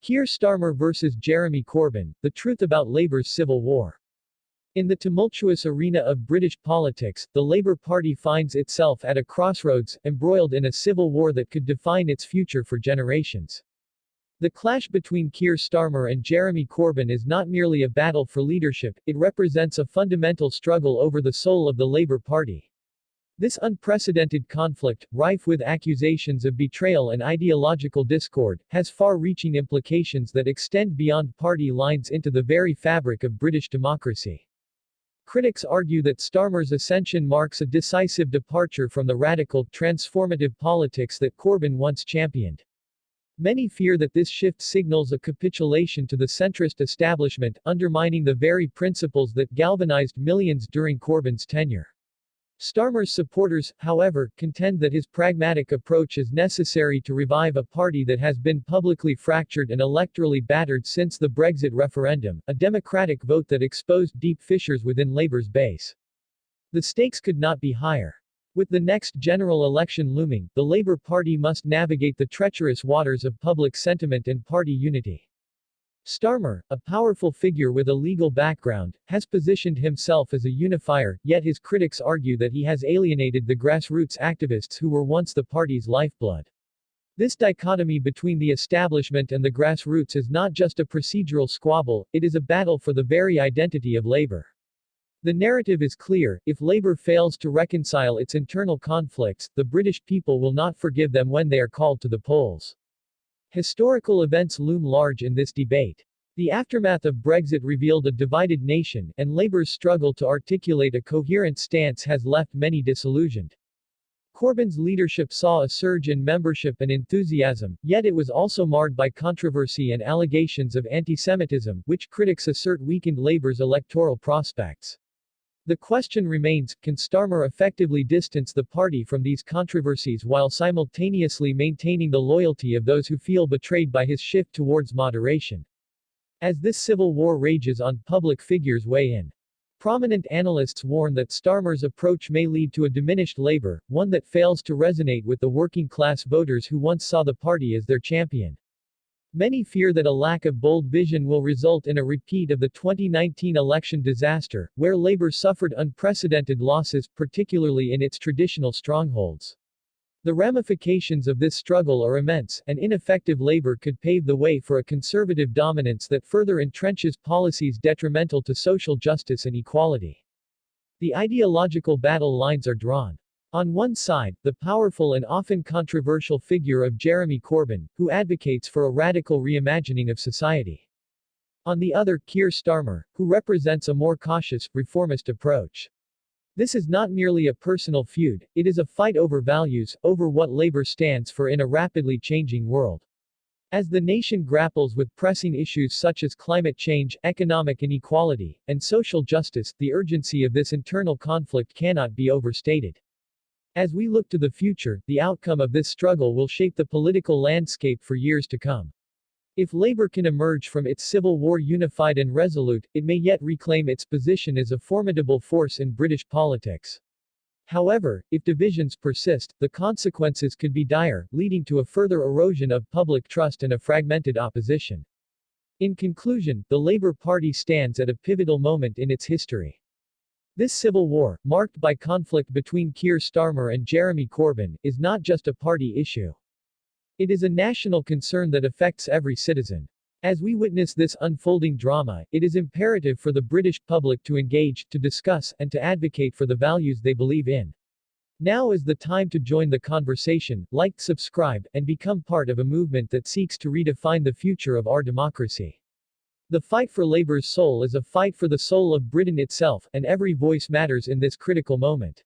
Keir Starmer versus Jeremy Corbyn, the truth about Labour's civil war. In the tumultuous arena of British politics, the Labour Party finds itself at a crossroads, embroiled in a civil war that could define its future for generations. The clash between Keir Starmer and Jeremy Corbyn is not merely a battle for leadership, it represents a fundamental struggle over the soul of the Labour Party. This unprecedented conflict, rife with accusations of betrayal and ideological discord, has far-reaching implications that extend beyond party lines into the very fabric of British democracy. Critics argue that Starmer's ascension marks a decisive departure from the radical, transformative politics that Corbyn once championed. Many fear that this shift signals a capitulation to the centrist establishment, undermining the very principles that galvanized millions during Corbyn's tenure. Starmer's supporters, however, contend that his pragmatic approach is necessary to revive a party that has been publicly fractured and electorally battered since the Brexit referendum, a democratic vote that exposed deep fissures within Labour's base. The stakes could not be higher. With the next general election looming, the Labour Party must navigate the treacherous waters of public sentiment and party unity. Starmer, a powerful figure with a legal background, has positioned himself as a unifier, yet his critics argue that he has alienated the grassroots activists who were once the party's lifeblood. This dichotomy between the establishment and the grassroots is not just a procedural squabble, it is a battle for the very identity of Labour. The narrative is clear: if Labour fails to reconcile its internal conflicts, the British people will not forgive them when they are called to the polls. Historical events loom large in this debate. The aftermath of Brexit revealed a divided nation, and Labour's struggle to articulate a coherent stance has left many disillusioned. Corbyn's leadership saw a surge in membership and enthusiasm, yet it was also marred by controversy and allegations of anti-Semitism, which critics assert weakened Labour's electoral prospects. The question remains, can Starmer effectively distance the party from these controversies while simultaneously maintaining the loyalty of those who feel betrayed by his shift towards moderation? As this civil war rages on, public figures weigh in. Prominent analysts warn that Starmer's approach may lead to a diminished Labour, one that fails to resonate with the working-class voters who once saw the party as their champion. Many fear that a lack of bold vision will result in a repeat of the 2019 election disaster, where Labour suffered unprecedented losses, particularly in its traditional strongholds. The ramifications of this struggle are immense, and ineffective Labour could pave the way for a conservative dominance that further entrenches policies detrimental to social justice and equality. The ideological battle lines are drawn. On one side, the powerful and often controversial figure of Jeremy Corbyn, who advocates for a radical reimagining of society. On the other, Keir Starmer, who represents a more cautious, reformist approach. This is not merely a personal feud, it is a fight over values, over what Labour stands for in a rapidly changing world. As the nation grapples with pressing issues such as climate change, economic inequality, and social justice, the urgency of this internal conflict cannot be overstated. As we look to the future, the outcome of this struggle will shape the political landscape for years to come. If Labour can emerge from its civil war unified and resolute, it may yet reclaim its position as a formidable force in British politics. However, if divisions persist, the consequences could be dire, leading to a further erosion of public trust and a fragmented opposition. In conclusion, the Labour Party stands at a pivotal moment in its history. This civil war, marked by conflict between Keir Starmer and Jeremy Corbyn, is not just a party issue. It is a national concern that affects every citizen. As we witness this unfolding drama, it is imperative for the British public to engage, to discuss, and to advocate for the values they believe in. Now is the time to join the conversation, like, subscribe, and become part of a movement that seeks to redefine the future of our democracy. The fight for Labour's soul is a fight for the soul of Britain itself, and every voice matters in this critical moment.